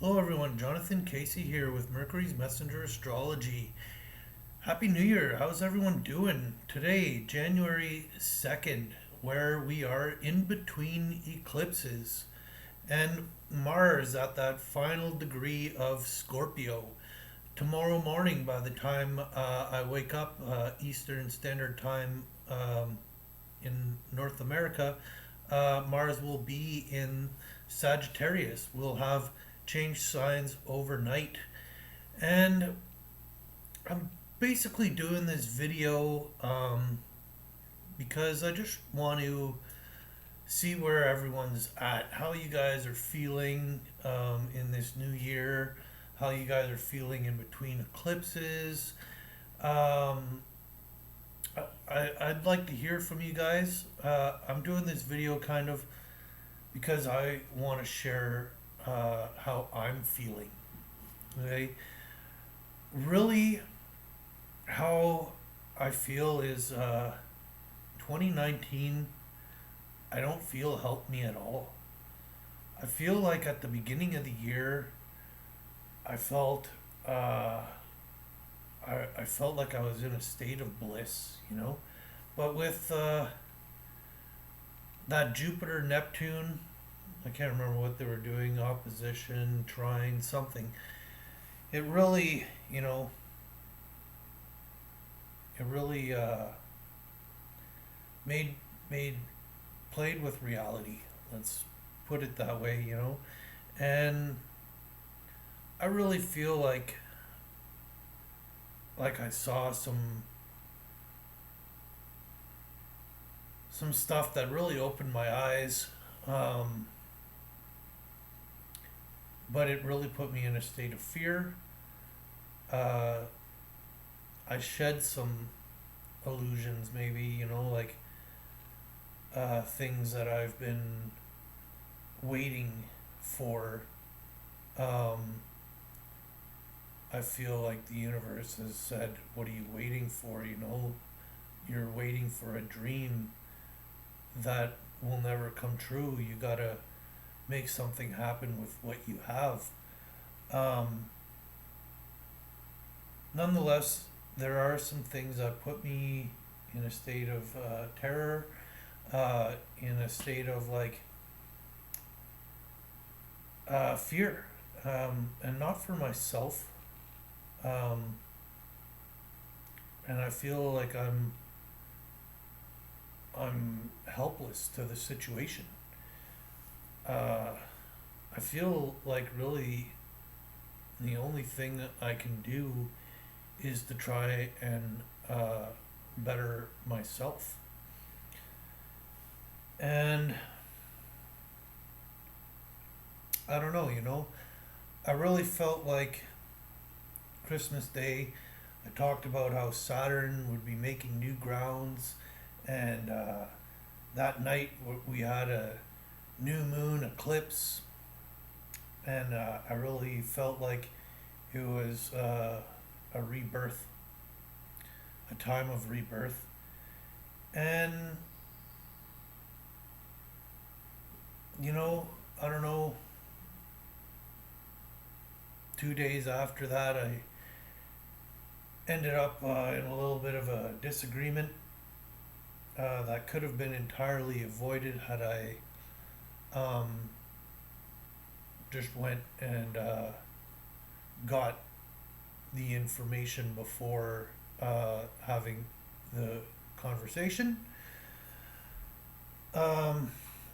Hello everyone, Jonathan Casey here with Mercury's Messenger Astrology. Happy New Year! How's everyone doing? Today, January 2nd, where we are in between eclipses, and Mars at that final degree of Scorpio. Tomorrow morning, by the time I wake up, Eastern Standard Time in North America, Mars will be in Sagittarius. We'll have changed signs overnight. And I'm basically doing this video because I just want to see where everyone's at, how you guys are feeling in this new year, how you guys are feeling in between eclipses. Um, I'd like to hear from you guys. I'm doing this video kind of because I want to share how I'm feeling. Okay, really, how I feel is 2019. I don't feel helped me at all. I feel like at the beginning of the year, I felt I felt like I was in a state of bliss, But with that Jupiter Neptune, I can't remember what they were doing, opposition, trying something. It really, it really made made played with reality. Let's put it that way. And I really feel like I saw some stuff that really opened my eyes. Um, but it really put me in a state of fear. Uh, I shed some illusions, maybe, like things that I've been waiting for. Um, I feel like the universe has said, "What are you waiting for?" You're waiting for a dream that will never come true. You gotta make something happen with what you have. Um, Nonetheless, there are some things that put me in a state of terror, in a state of fear, and not for myself. Um, and I feel like I'm helpless to the situation. Uh, I feel like really the only thing that I can do is to try and better myself. And I don't know. I really felt like Christmas Day, I talked about how Saturn would be making new grounds, and that night we had a new moon eclipse, and I really felt like it was a rebirth, a time of rebirth. And, I don't know, 2 days after that, I ended up in a little bit of a disagreement that could have been entirely avoided had I um, just went and got the information before having the conversation.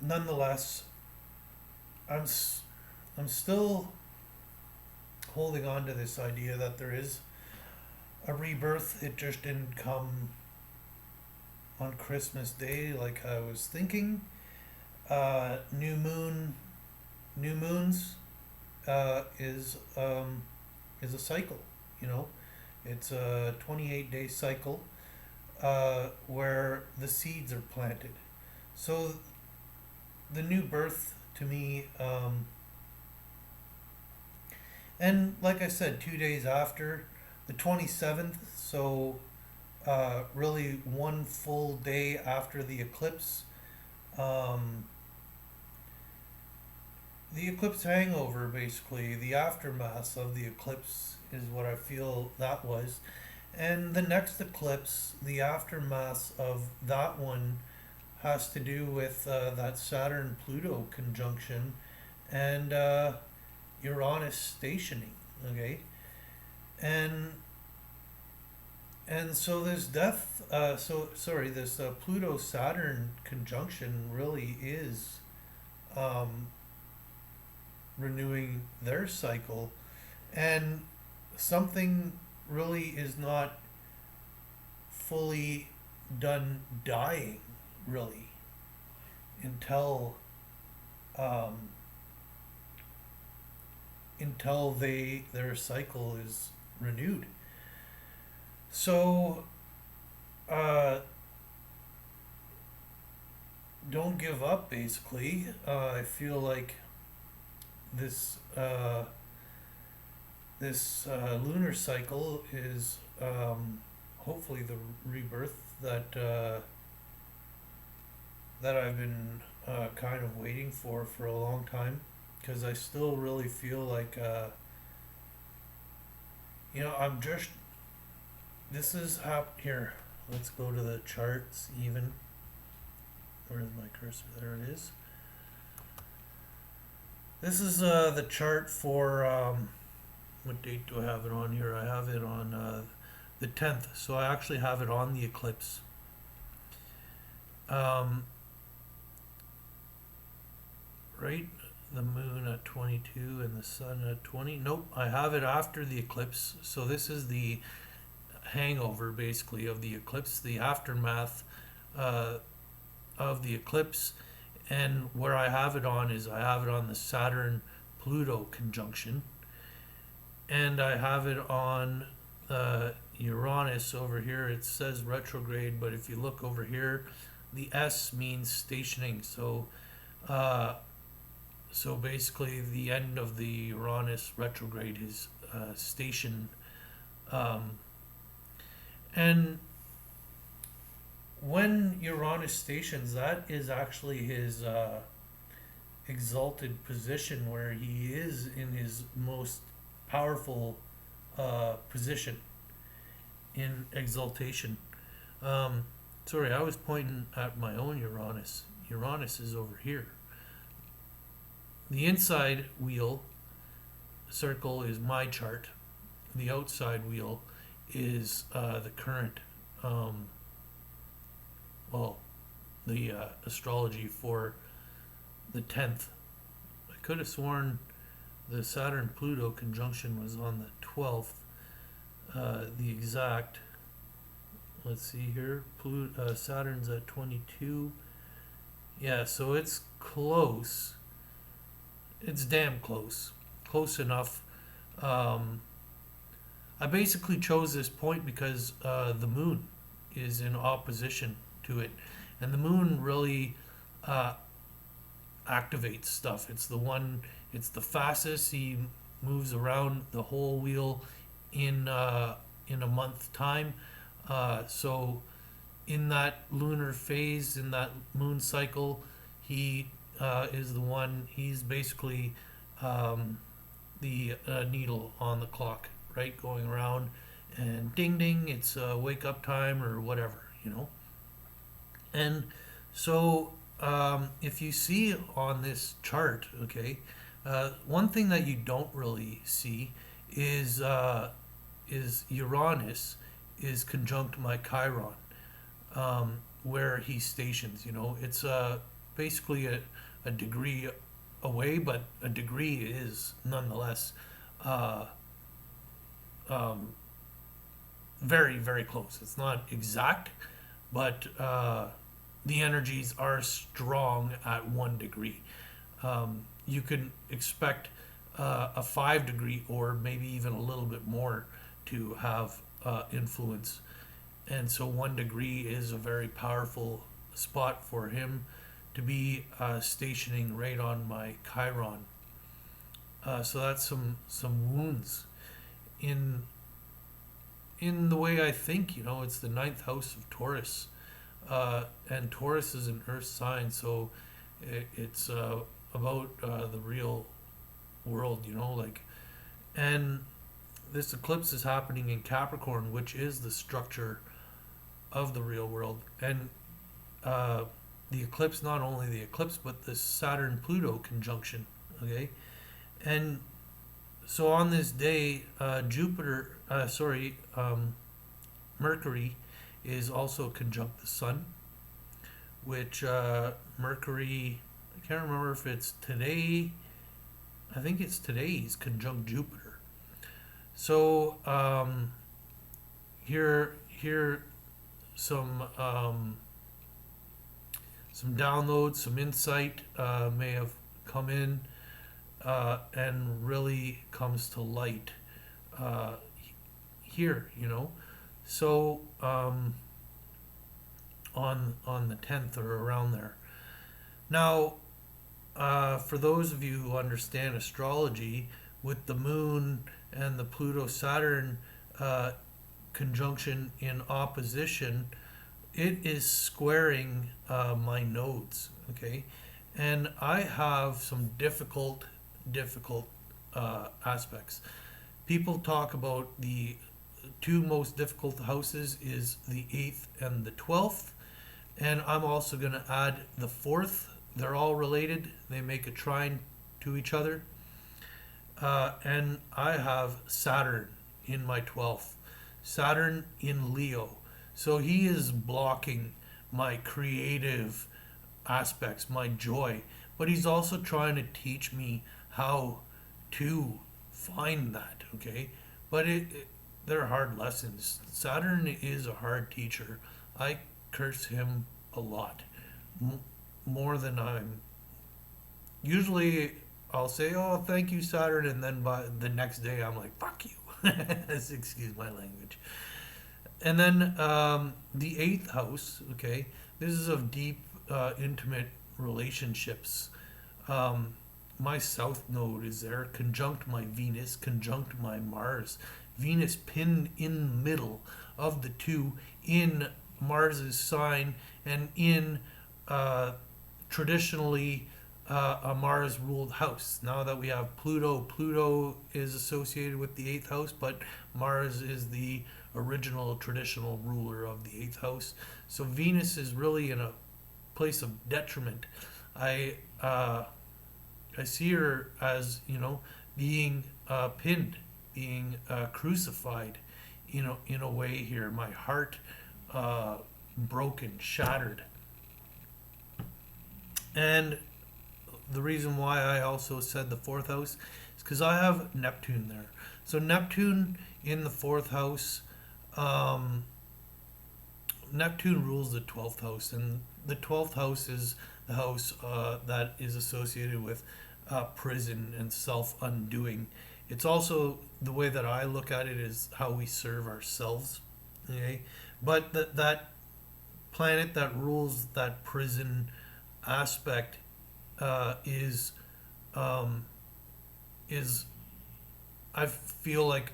Nonetheless, I'm I'm still holding on to this idea that there is a rebirth. It just didn't come on Christmas Day like I was thinking. New moon, new moons is a cycle. You know, it's a 28-day cycle where the seeds are planted. So the new birth to me, and like I said, 2 days after the 27th, so really one full day after the eclipse, um, The eclipse hangover, basically, the aftermath of the eclipse is what I feel that was. And the next eclipse, the aftermath of that one, has to do with that Saturn Pluto conjunction and Uranus stationing. Okay, and so this this Pluto Saturn conjunction really is um, renewing their cycle, and something really is not fully done dying, really, until um, their cycle is renewed. So uh, don't give up. Basically, I feel like this lunar cycle is hopefully the rebirth that I've been kind of waiting for a long time, because I still really feel like I'm just this is here. Let's go to the charts even. Where's my cursor? There it is. This is the chart for what date do I have it on here? I have it on the 10th, so I actually have it on the eclipse. Um, right? The moon at 22 and the sun at 20. Nope, I have it after the eclipse. So this is the hangover, basically, of the eclipse, the aftermath uh, of the eclipse. And where I have it on is I have it on the Saturn Pluto conjunction, and I have it on Uranus over here. It says retrograde, but if you look over here, the S means stationing. So basically, the end of the Uranus retrograde is station, um, and when Uranus stations, that is actually his exalted position, where he is in his most powerful position in exaltation. Um, Sorry, I was pointing at my own Uranus. Uranus is over here. The inside wheel circle is my chart. The outside wheel is the current, the astrology for the 10th. I could have sworn the Saturn Pluto conjunction was on the 12th. The exact, let's see here, Saturn's at 22. Yeah, so it's close. It's damn close. Close enough. I basically chose this point because the moon is in opposition to it. And the moon really activates stuff. It's the fastest. He moves around the whole wheel in a month time. So in that lunar phase, in that moon cycle, he is the one. He's basically the needle on the clock, right, going around, and ding ding, it's wake up time or whatever. And so if you see on this chart, okay, one thing that you don't really see is Uranus is conjunct my Chiron, where he stations. It's basically a degree away, but a degree is nonetheless very, very close. It's not exact, but the energies are strong at 1 degree. You can expect a 5 degree or maybe even a little bit more to have influence. And so 1 degree is a very powerful spot for him to be stationing right on my Chiron. So that's some wounds in the way I think. It's the ninth house of Taurus, and Taurus is an Earth sign, so it's the real world, like, and this eclipse is happening in Capricorn, which is the structure of the real world. And uh, the eclipse, not only the eclipse, but the Saturn Pluto conjunction. Okay, and so on this day, Mercury is also conjunct the Sun, which Mercury, I can't remember if it's today. I think it's today he's conjunct Jupiter. So here some downloads, some insight may have come in and really comes to light uh, here, So on the 10th or around there. Now, for those of you who understand astrology, with the moon and the Pluto Saturn conjunction in opposition, it is squaring my nodes. Okay, and I have some difficult aspects. People talk about the two most difficult houses is the 8th and the 12th, and I'm also going to add the 4th. They're all related. They make a trine to each other. And I have Saturn in my 12th. Saturn in Leo. So he is blocking my creative aspects, my joy. But he's also trying to teach me how to find that, okay? But they're hard lessons. Saturn is a hard teacher. I curse him a lot. More than I'm. Usually I'll say, oh, thank you, Saturn, and then by the next day I'm like, fuck you. Excuse my language. And then the 8th house, okay, this is of deep, intimate relationships. My south node is there, conjunct my Venus, conjunct my Mars. Venus pinned in the middle of the two in Mars's sign and in traditionally a Mars ruled house. Now that we have Pluto, Pluto is associated with the 8th house, but Mars is the original traditional ruler of the 8th house. So Venus is really in a place of detriment. I see her as, being pinned, being crucified, in a way here. My heart broken, shattered. And the reason why I also said the 4th house is because I have Neptune there. So Neptune in the 4th house, Neptune rules the 12th house, and the 12th house is the house that is associated with prison and self-undoing. It's also, the way that I look at it, is how we serve ourselves. Okay, but that planet that rules that prison aspect is I feel like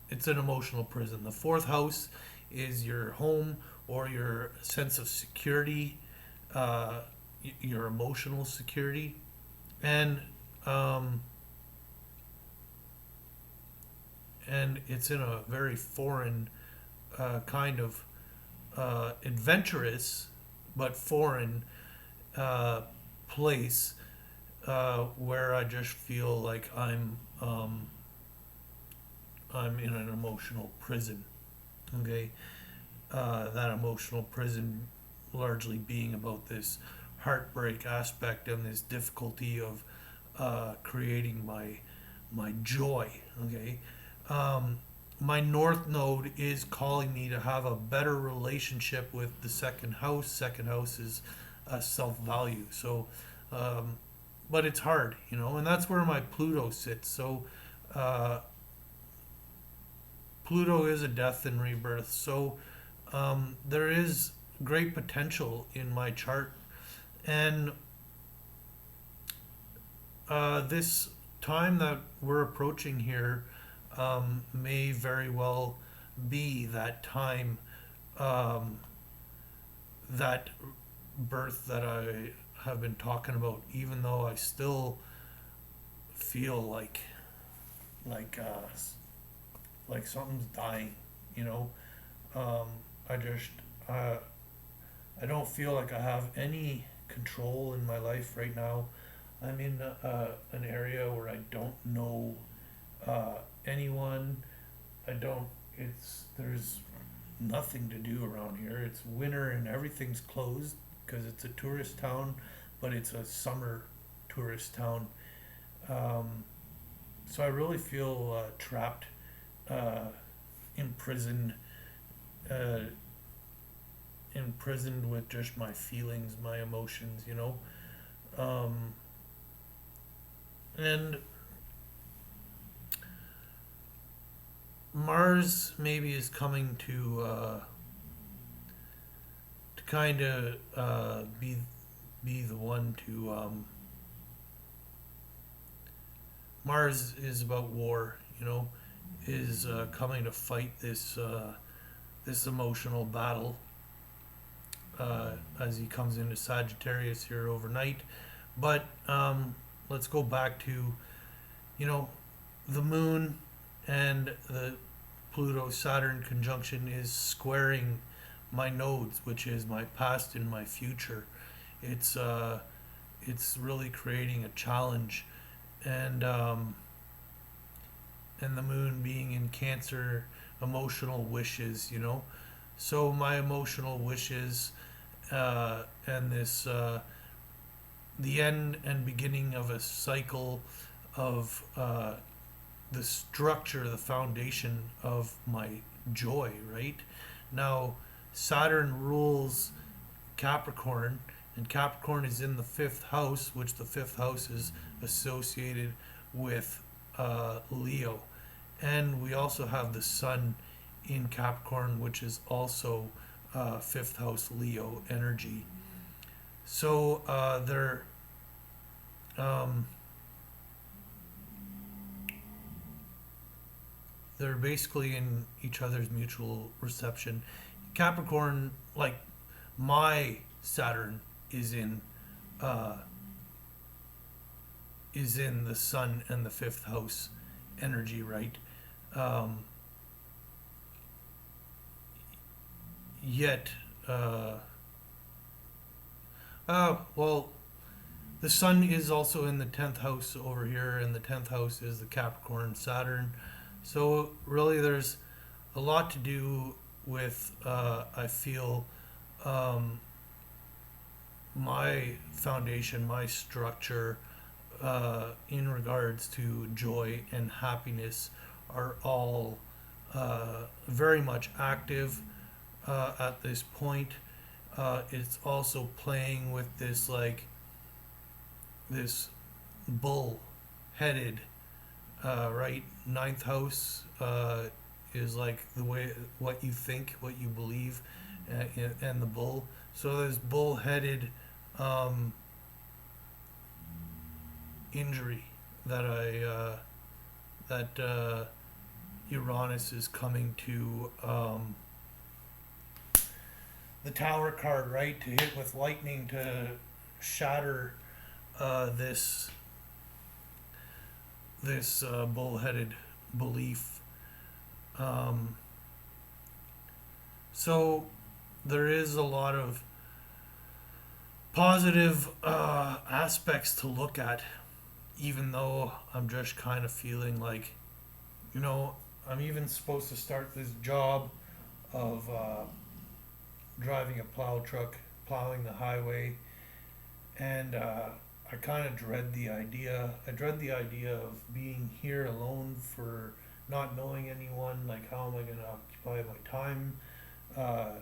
it's an emotional prison. The 4th house is your home or your sense of security, your emotional security, and it's in a very foreign kind of adventurous but foreign place where I just feel like I'm in an emotional prison. Okay, that emotional prison largely being about this heartbreak aspect and this difficulty of creating my joy. Okay, my north node is calling me to have a better relationship with the second house. Second house is self-value. So, but it's hard, and that's where my Pluto sits. So, Pluto is a death and rebirth. So, there is great potential in my chart, and this time that we're approaching here may very well be that time, that birth that I have been talking about, even though I still feel like uh, like something's dying, you know. Um, I just uh, I don't feel like I have any control in my life right now. I'm in an area where I don't know uh, anyone. I don't. It's there's nothing to do around here. It's winter and everything's closed because it's a tourist town, but it's a summer tourist town. Um, so I really feel trapped, uh, imprisoned, uh, imprisoned with just my feelings, my emotions, you know. Um, and Mars maybe is coming to kind of be the one to Mars is about war, you know, is coming to fight this emotional battle as he comes into Sagittarius here overnight. But let's go back to, you know, the moon and the Pluto Saturn conjunction is squaring my nodes, which is my past and my future. It's it's really creating a challenge, and and the moon being in Cancer, emotional wishes, you know. So my emotional wishes and this the end and beginning of a cycle of the structure, the foundation of my joy, right? Now, Saturn rules Capricorn, and Capricorn is in the fifth house, which the fifth house is associated with Leo. And we also have the Sun in Capricorn, which is also fifth house Leo energy. So um, they're basically in each other's mutual reception. Capricorn, like my Saturn, is uh, in the Sun and the fifth house energy, right? Um, Yet, well, the Sun is also in the 10th house over here, and the 10th house is the Capricorn Saturn. So, really, there's a lot to do with, I feel, um, my foundation, my structure in regards to joy and happiness are all very much active at this point. It's also playing with this this bull headed right, ninth house is like the way what you think, what you believe, and the bull. So there's bull headed um, injury that Uranus is coming to the Tower card, right, to hit with lightning to shatter this bullheaded belief. Um, so there is a lot of positive aspects to look at, even though I'm just kind of feeling like, you know, I'm even supposed to start this job of driving a plow truck, plowing the highway, and I kind of dread the idea. I dread the idea of being here alone for not knowing anyone. Like, how am I going to occupy my time? Uh,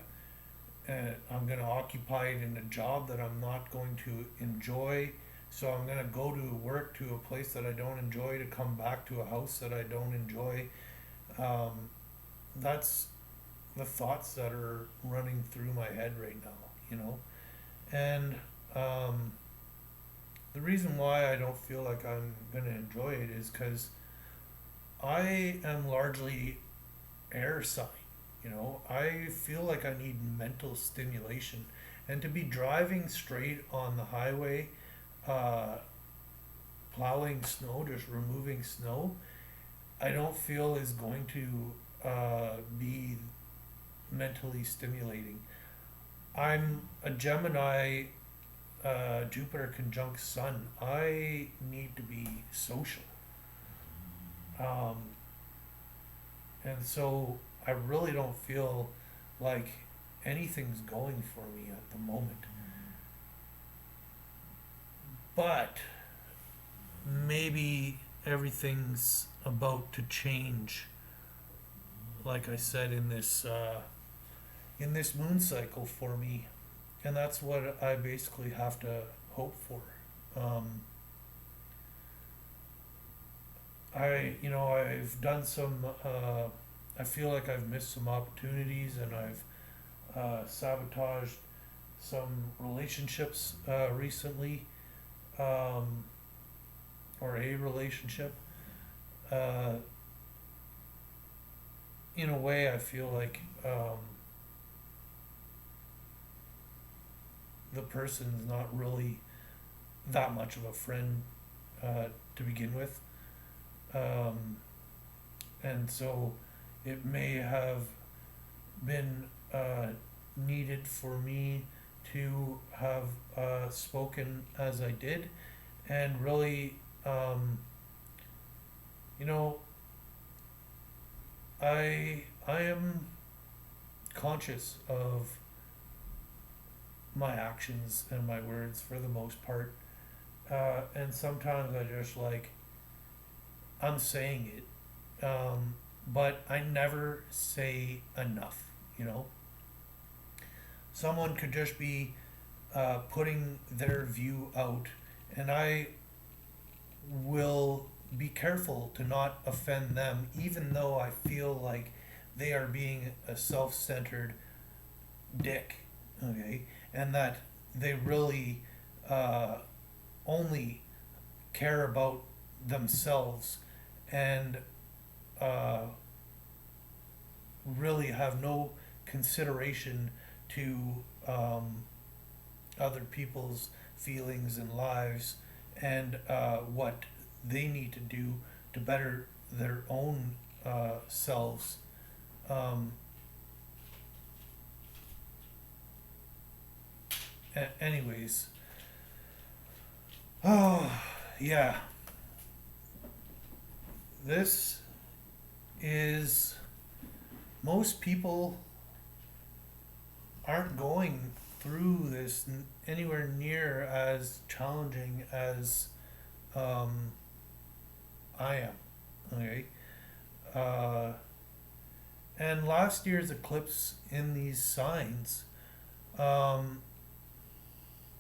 and I'm going to occupy it in a job that I'm not going to enjoy. So I'm going to go to work to a place that I don't enjoy to come back to a house that I don't enjoy. Um, that's the thoughts that are running through my head right now, you know? And the reason why I don't feel like I'm going to enjoy it is because I am largely air sign, you know? I feel like I need mental stimulation. And to be driving straight on the highway, uh, plowing snow, just removing snow, I don't feel is going to be mentally stimulating. I'm a Gemini, Jupiter conjunct Sun. I need to be social. Um, and so I really don't feel like anything's going for me at the moment. But maybe everything's about to change, like I said, in this moon cycle for me, and that's what I basically have to hope for. Um, I've done some. I feel like I've missed some opportunities, and I've sabotaged some relationships recently, um, or a relationship. Uh, in a way, I feel like the person's not really that much of a friend to begin with. Um, and so it may have been needed for me to have spoken as I did, and really, you know, I am conscious of my actions and my words for the most part, and sometimes I just like I'm saying it, but I never say enough. You know, someone could just be putting their view out, and I will be careful to not offend them, even though I feel like they are being a self centered dick, okay? And that they really uh, only care about themselves and uh, really have no consideration to other people's feelings and lives, and what they need to do to better their own selves. Um, Anyways, oh yeah, this is most people aren't going through this anywhere near as challenging as um, I am. Okay. Uh, and last year's eclipse in these signs, um,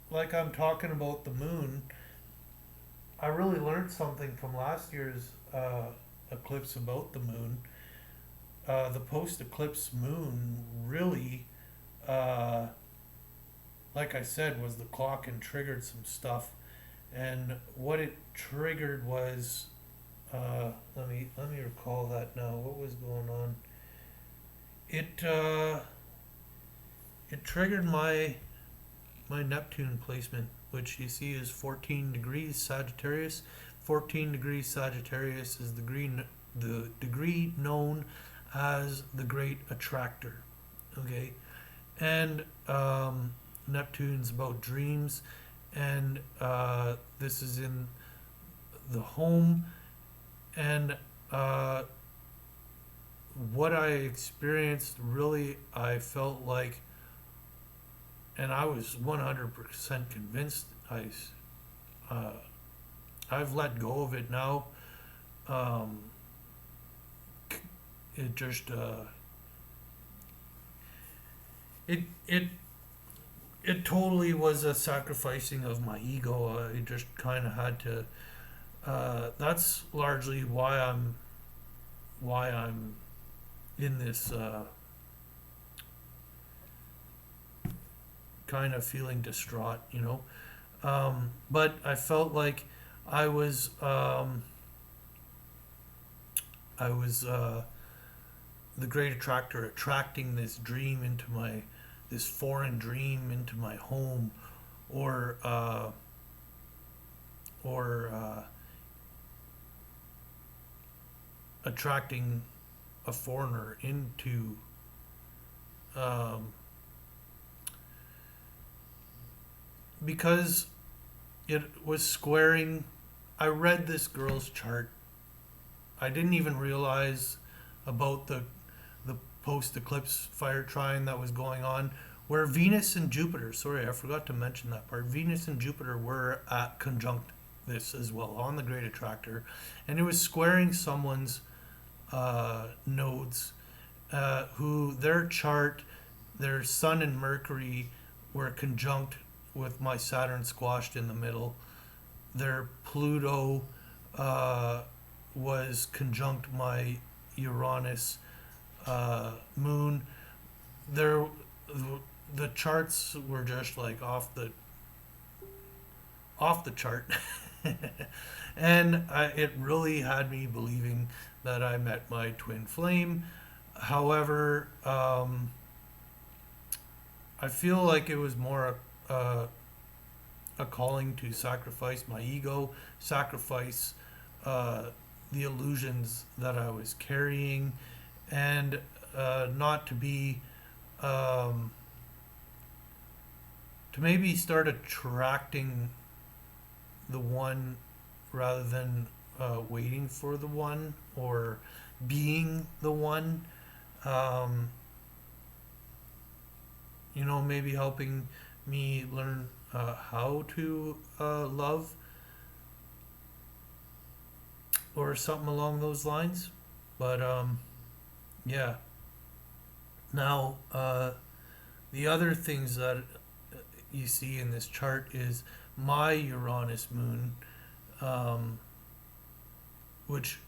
like I'm talking about the moon, I really learned something from last year's eclipse about the moon. The post eclipse moon really, uh, like I said, was the clock and triggered some stuff. And what it triggered was, let me recall that now. What was going on? It triggered my Neptune placement, which you see is 14 degrees Sagittarius. 14 degrees Sagittarius is the degree known as the Great Attractor. Okay, and Neptune's about dreams, and this is in the home, and what I experienced really, I felt like, and I was 100% convinced. Uh, I've let go of it now. Um, it just it it it totally was a sacrificing of my ego. I just kind of had to. That's largely why I'm in this kind of feeling distraught, you know. But I felt like I was um, I was the great attractor, attracting this dream into my this foreign dream into my home, or or attracting a foreigner into um, because it was squaring. I read this girl's chart. I didn't even realize about the post eclipse fire trine that was going on, where Venus and Jupiter, sorry, I forgot to mention that part. Venus and Jupiter were at conjunct this as well on the great attractor, and it was squaring someone's nodes, who their chart, their Sun and Mercury were conjunct with my Saturn squashed in the middle. Their Pluto was conjunct my Uranus moon. There, the charts were just like off the chart, and it really had me believing that I met my twin flame. However, I feel like it was more a calling to sacrifice my ego, sacrifice the illusions that I was carrying, and not to be to maybe start attracting the one rather than waiting for the one or being the one. Um, maybe helping me learn how to love or something along those lines. But yeah. Now, the other things that you see in this chart is my Uranus moon, which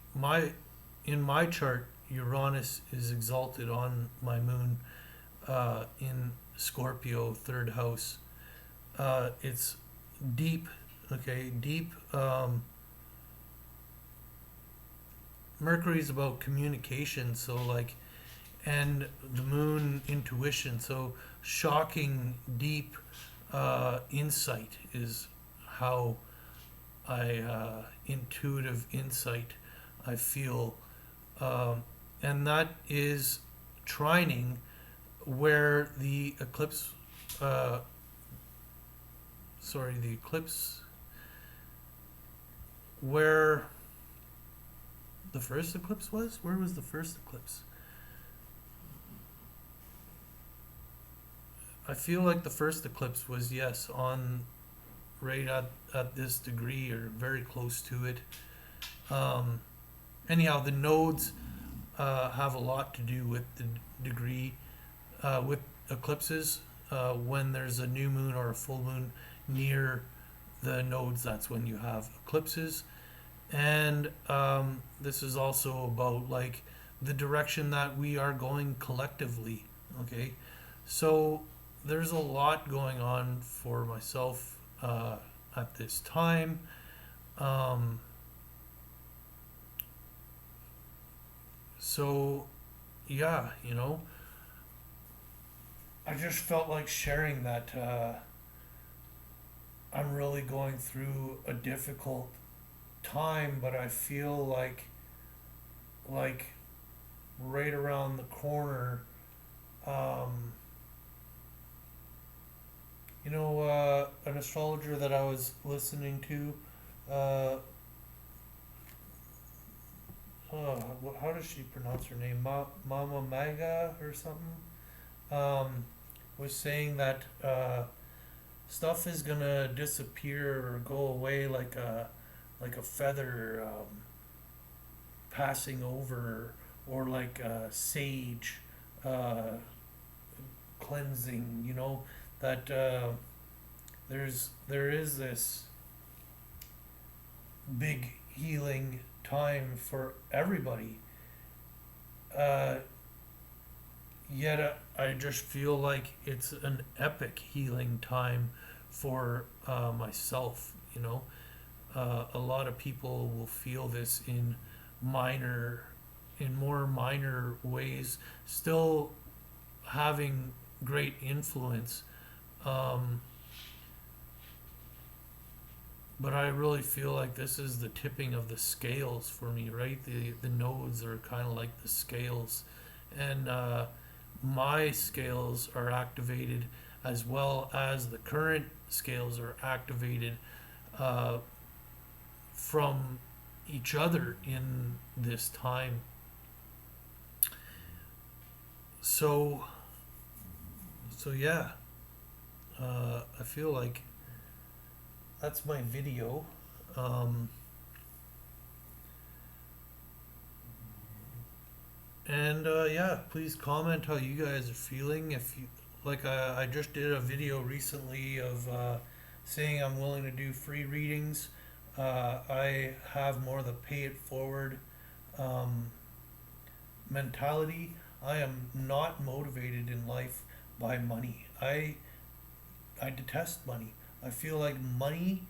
in my chart Uranus is exalted on my moon in Scorpio, third house. It's deep, okay, deep. Mercury's about communication, so like, and the moon intuition, so shocking, deep insight is how intuitive insight I feel, and that is trining where the eclipse, the eclipse, where the first eclipse was? Where was the first eclipse? I feel like the first eclipse was, yes, on right at this degree or very close to it. Anyhow, the nodes have a lot to do with the degree, with eclipses. When there's a new moon or a full moon near the nodes, that's when you have eclipses. And this is also about like the direction that we are going collectively. Okay, so there's a lot going on for myself at this time. So yeah, I just felt like sharing that I'm really going through a difficult time, but I feel like right around the corner, an astrologer that I was listening to, how does she pronounce her name? Mama Maga or something? Was saying that stuff is gonna disappear or go away like a feather passing over, or like sage cleansing. That there is this big healing time for everybody. Yet I just feel like it's an epic healing time for myself. A lot of people will feel this in more minor ways, still having great influence. Um, but I really feel like this is the tipping of the scales for me, right? The nodes are kind of like the scales, and my scales are activated as well as the current scales are activated uh, from each other in this time. So, so yeah, I feel like that's my video. Um, and yeah, please comment how you guys are feeling. If you like, I just did a video recently of saying I'm willing to do free readings. I have more the pay it forward um, mentality. I am not motivated in life by money. I detest money. I feel like money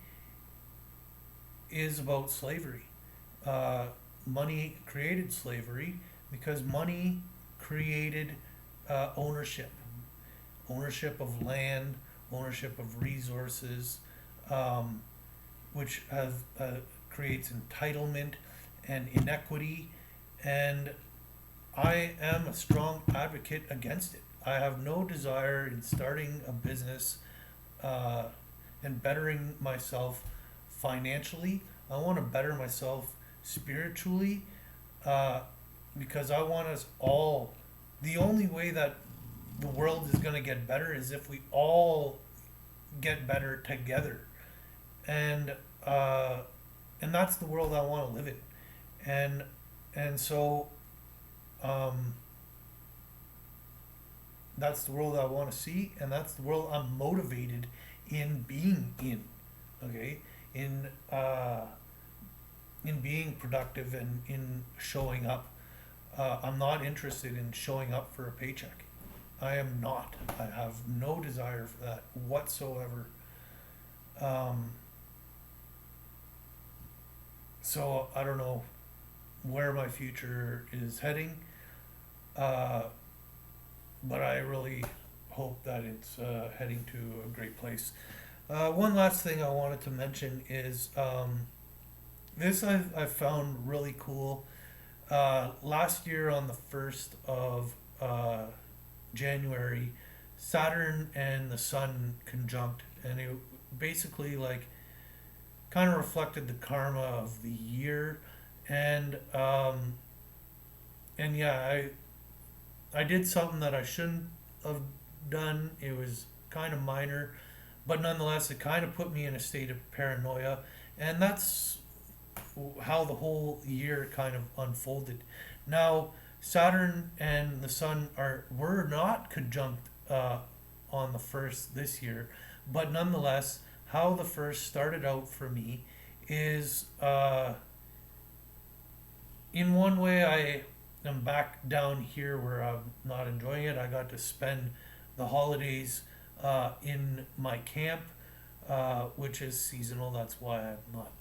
is about slavery. Uh, Money created slavery because money created ownership, ownership of land, ownership of resources, um, which creates entitlement and inequity. And I am a strong advocate against it. I have no desire in starting a business uh, and bettering myself financially. I want to better myself spiritually uh, because I want us all. The only way that the world is going to get better is if we all get better together, and uh, and that's the world I want to live in, and so um, that's the world I want to see, and that's the world I'm motivated in being in. Okay, in in being productive and in showing up. I'm not interested in showing up for a paycheck. I am not. I have no desire for that whatsoever. Um, so I don't know where my future is heading, uh, but I really hope that it's heading to a great place. One last thing I wanted to mention is this I've found really cool. Last year on the 1st of January, Saturn and the Sun conjunct, and it basically like kind of reflected the karma of the year, and yeah, I did something that I shouldn't have done. It was kind of minor, but nonetheless, it kind of put me in a state of paranoia, and that's how the whole year kind of unfolded. Now, Saturn and the Sun were not conjunct on the first this year, but nonetheless, how the first started out for me is in one way I am back down here where I'm not enjoying it. I got to spend the holidays in my camp, which is seasonal. That's why I'm not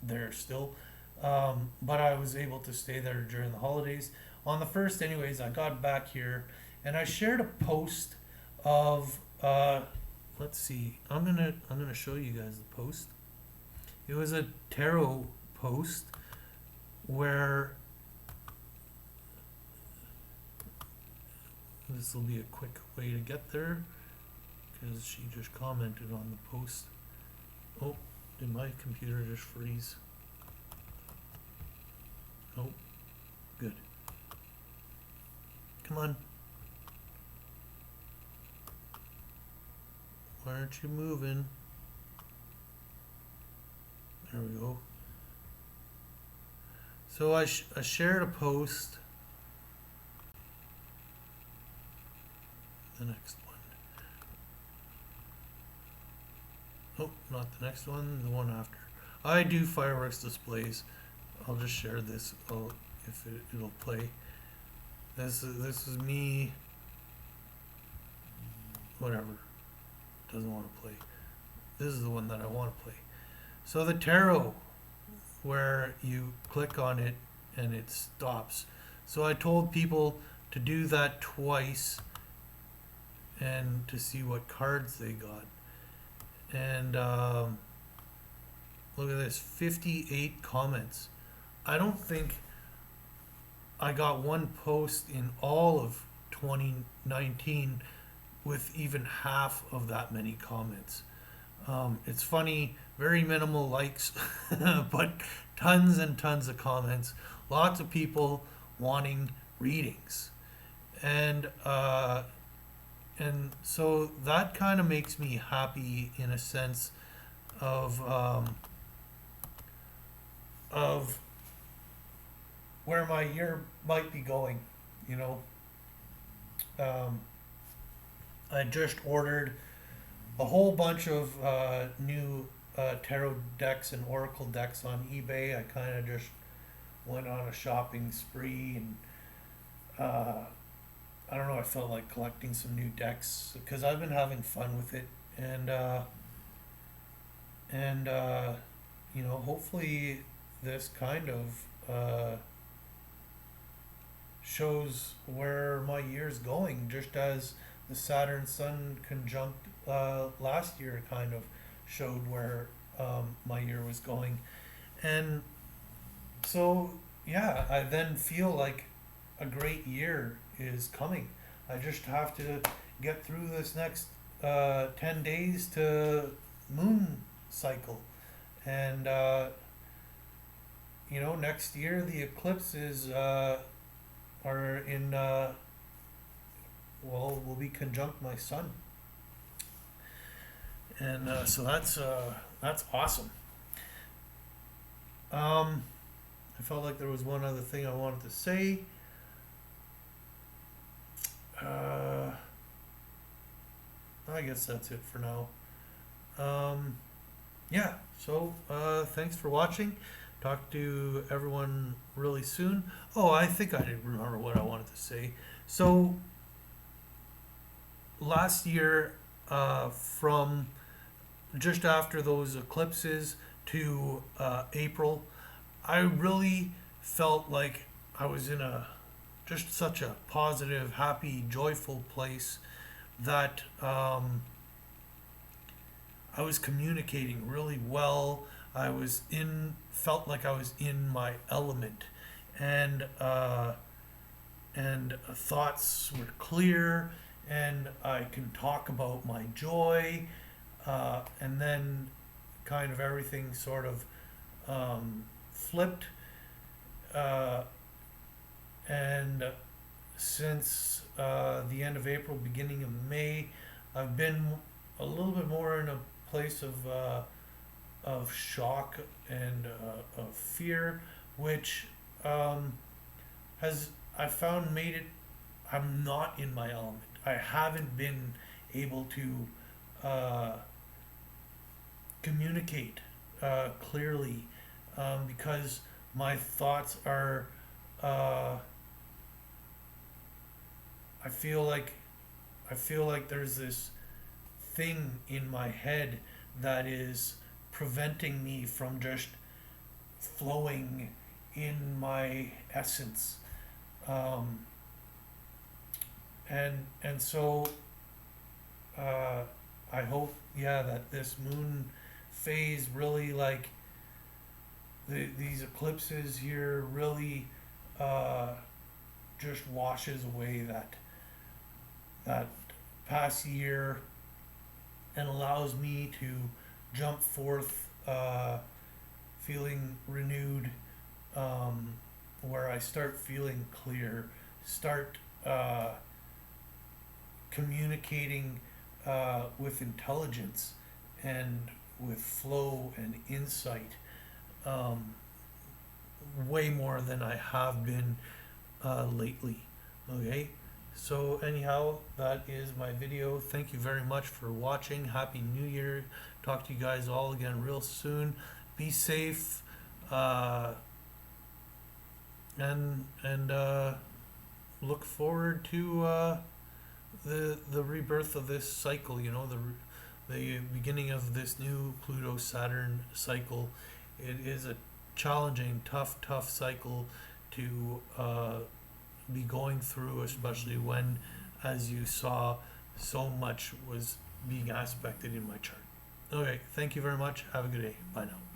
there still. But I was able to stay there during the holidays. On the first, anyways, I got back here and I shared a post of let's see. I'm gonna show you guys the post. It was a tarot post where this will be a quick way to get there because she just commented on the post. Oh, did my computer just freeze? Nope. Good. Come on. Why aren't you moving? There we go. So I shared a post. The next one. Oh, not the next one, the one after. I do fireworks displays. I'll just share this if it'll play. This is me. Whatever. Doesn't want to play. This is the one that I want to play. So the tarot, where you click on it and it stops. So I told people to do that twice and to see what cards they got. And look at this, 58 comments. I don't think I got one post in all of 2019 with even half of that many comments. It's funny, very minimal likes, but tons and tons of comments. Lots of people wanting readings, and so that kind of makes me happy in a sense of where my year might be going. You know, I just ordered a whole bunch of new tarot decks and oracle decks on eBay. I kind of just went on a shopping spree, and I don't know, I felt like collecting some new decks because I've been having fun with it, and you know, hopefully this kind of shows where my year's going, just as the Saturn Sun conjunct last year kind of showed where my year was going. And so, yeah, I then feel like a great year is coming. I just have to get through this next 10 days to moon cycle. And, you know, next year the eclipses are in, well, will be conjunct my sun. And so that's awesome. I felt like there was one other thing I wanted to say. I guess that's it for now. Yeah, so thanks for watching. Talk to everyone really soon. Oh, I think I didn't remember what I wanted to say. So last year, from just after those eclipses to April, I really felt like I was in just such a positive, happy, joyful place that I was communicating really well. Felt like I was in my element, and thoughts were clear, and I can talk about my joy, and then kind of everything sort of flipped, and since the end of April, beginning of May, I've been a little bit more in a place of shock and of fear, which has, I found, made it, I'm not in my element. I haven't been able to communicate clearly, because my thoughts are, I feel like there's this thing in my head that is preventing me from just flowing in my essence, and so I hope, yeah, that this moon phase really, like these eclipses here, really just washes away that past year and allows me to jump forth feeling renewed, where I start feeling clear, start communicating with intelligence and with flow and insight, way more than I have been lately. Okay, so anyhow, that is my video. Thank you very much for watching. Happy New Year. Talk to you guys all again real soon. Be safe, and look forward to the rebirth of this cycle. You know, the beginning of this new Pluto Saturn cycle. It is a challenging, tough cycle to be going through, especially when, as you saw, so much was being aspected in my chart. Okay, thank you very much. Have a good day. Bye now.